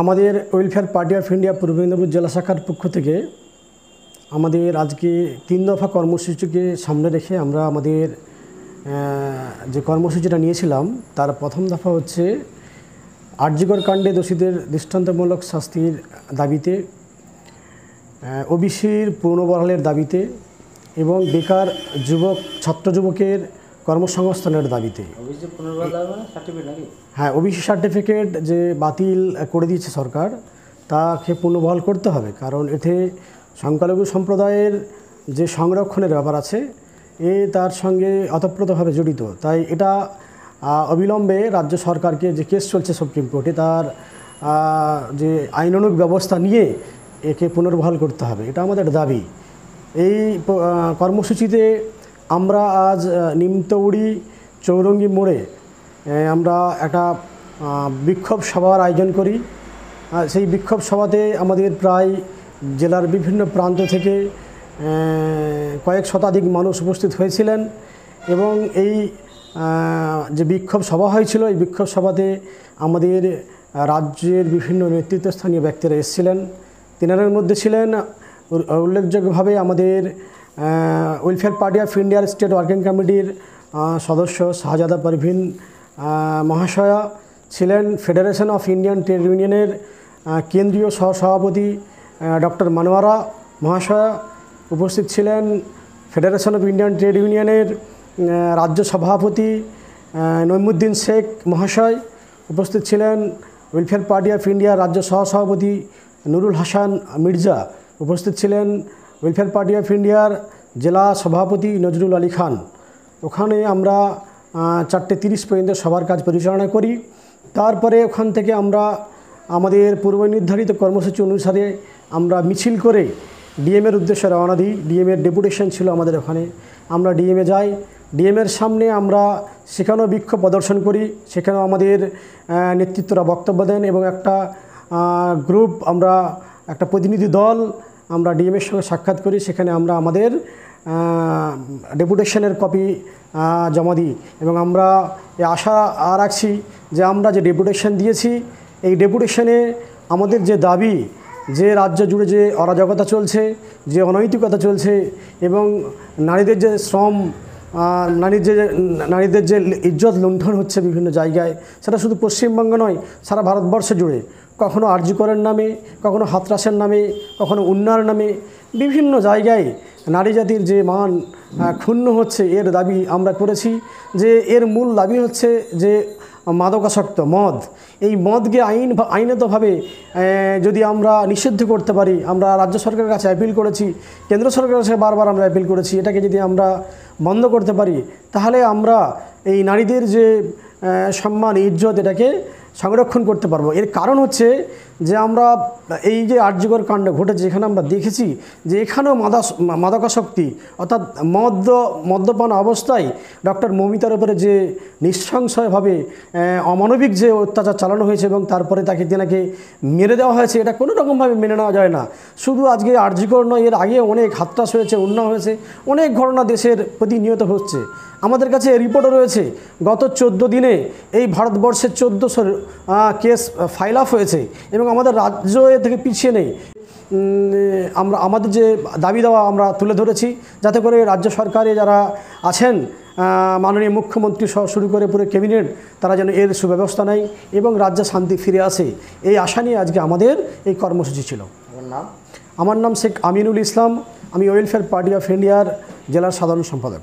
আমাদের welfare party of India পূর্ব মেদিনীপুর জেলা শাখার পক্ষ থেকে আমাদের আজকে 3 দফা কর্মসূচিকে সামনে রেখে আমরা আমাদের যে কর্মসূচিটা নিয়েছিলাম তার প্রথম দফা হচ্ছে আরজিকর কাণ্ডে দোষীদের দৃষ্টান্তমূলক শাস্তির দাবিতে, ওবিসির পুনর্বহালের দাবিতে এবং বেকার যুবক ছাত্র যুবকের কর্মসংস্থানের দাবিতে। হ্যাঁ, ওবিসি সার্টিফিকেট যে বাতিল করে দিয়েছে সরকার তাকে পুনর্বহাল করতে হবে, কারণ এতে সংখ্যালঘু সম্প্রদায়ের যে সংরক্ষণের ব্যাপার আছে তার সঙ্গে ওতপ্রোতভাবে জড়িত। তাই এটা অবিলম্বে রাজ্য সরকারকে যে কেস চলছে সুপ্রিম কোর্টে তার যে আইনানুগ ব্যবস্থা নিয়ে একে পুনর্বহাল করতে হবে, এটা আমাদের দাবি। এই কর্মসূচিতে আমরা আজ নিমতৌড়ি চৌরঙ্গি মোড়ে আমরা একটা বিক্ষোভ সভার আয়োজন করি। সেই বিক্ষোভ সভাতে আমাদের প্রায় জেলার বিভিন্ন প্রান্ত থেকে কয়েক শতাধিক মানুষ উপস্থিত হয়েছিলেন এবং এই যে বিক্ষোভ সভা হয়েছিল এই বিক্ষোভ সভাতে আমাদের রাজ্যের বিভিন্ন নেতৃত্বস্থানীয় ব্যক্তিরা এসেছিলেন। তিনাদের মধ্যে ছিলেন উল্লেখযোগ্যভাবে আমাদের ওয়েলফেয়ার পার্টি অফ ইন্ডিয়ার স্টেট ওয়ার্কিং কমিটির সদস্য শাহজাদা পারভিন মহাশয়া, ছিলেন ফেডারেশন অফ ইন্ডিয়ান ট্রেড ইউনিয়নের কেন্দ্রীয় সহসভাপতি ডক্টর মানওয়ারা মহাশয়া, উপস্থিত ছিলেন ফেডারেশন অফ ইন্ডিয়ান ট্রেড ইউনিয়নের রাজ্য সভাপতি নইমুদ্দিন শেখ মহাশয়, উপস্থিত ছিলেন ওয়েলফেয়ার পার্টি অফ ইন্ডিয়ার রাজ্য সহসভাপতি নুরুল হাসান মির্জা, উপস্থিত ছিলেন ওয়েলফেয়ার পার্টি অফ ইন্ডিয়ার জেলা সভাপতি নজরুল আলী খান। ওখানে আমরা 4:30 পর্যন্ত সবার কাজ পরিচালনা করি। তারপরে ওখান থেকে আমরা আমাদের পূর্ব নির্ধারিত কর্মসূচি অনুসারে আমরা মিছিল করে ডিএমের উদ্দেশ্যে রওনা দিই। ডিএমের ডেপুটেশন ছিল আমাদের ওখানে, আমরা ডিএমে যাই। ডিএমের সামনে আমরা সেখানেও বিক্ষোভ প্রদর্শন করি, সেখানেও আমাদের নেতৃত্বরা বক্তব্য দেন এবং একটা গ্রুপ, আমরা একটা প্রতিনিধি দল আমরা ডিএমের সঙ্গে সাক্ষাৎ করি। সেখানে আমরা আমাদের ডেপুটেশনের কপি জমা দিই এবং আমরা আশা রাখছি যে আমরা যে ডেপুটেশন দিয়েছি এই ডেপুটেশনে আমাদের যে দাবি, যে রাজ্য জুড়ে যে অরাজকতা চলছে, যে অনৈতিকতা চলছে এবং নারীদের যে শ্রম, নারীদের যে ইজ্জত লুণ্ঠন হচ্ছে বিভিন্ন জায়গায়, সেটা শুধু পশ্চিমবঙ্গ নয় সারা ভারতবর্ষ জুড়ে, কখনো আরজিকরের নামে, কখনো হাতরাসের নামে, কখনো উন্নয়নের নামে বিভিন্ন জায়গায় নারী জাতির যে মান ক্ষুণ্ণ হচ্ছে, এর দাবি আমরা করেছি। যে এর মূল দাবি হচ্ছে যে মাদকাসক্ত মদ, এই মদকে আইনতভাবে যদি আমরা নিষিদ্ধ করতে পারি, আমরা রাজ্য সরকারের কাছে অ্যাপিল করেছি, কেন্দ্র সরকারের কাছে বারবার আমরা অ্যাপিল করেছি, এটাকে যদি আমরা বন্ধ করতে পারি তাহলে আমরা এই নারীদের যে সম্মান ইজ্জত এটাকে সংরক্ষণ করতে পারবো। এর কারণ হচ্ছে যে আমরা এই যে আরজিকর কাণ্ড ঘটেছে এখানে আমরা দেখেছি যে এখানেও মাদকাসক্তি অর্থাৎ মদ্যপান অবস্থায় ডক্টর মৌমিতার উপরে যে নৃশংসভাবে অমানবিক যে অত্যাচার চালানো হয়েছে এবং তারপরে তেনাকে মেরে দেওয়া হয়েছে, এটা কোনো রকমভাবে মেনে নেওয়া যায় না। শুধু আজকে আরজিকর নয়, এর আগে অনেক হাতরাস হয়েছে, উন্নয়ন হয়েছে, অনেক ঘটনা দেশের প্রতিনিয়ত হচ্ছে। আমাদের কাছে রিপোর্টও রয়েছে, গত 14 দিনে এই ভারতবর্ষের 1400 কেস ফাইল আপ হয়েছে এবং আমাদের রাজ্য এ থেকে পিছিয়ে নেই। আমরা আমাদের যে দাবি দেওয়া আমরা তুলে ধরেছি, যাতে করে রাজ্য সরকারে যারা আছেন, মাননীয় মুখ্যমন্ত্রী সহ শুরু করে পুরো ক্যাবিনেট, তারা যেন এর সুব্যবস্থা নেয় এবং রাজ্যে শান্তি ফিরে আসে, এই আশা নিয়ে আজকে আমাদের এই কর্মসূচি ছিল। আমার নাম শেখ আমিনুল ইসলাম, আমি ওয়েলফেয়ার পার্টি অফ ইন্ডিয়ার জেলার সাধারণ সম্পাদক।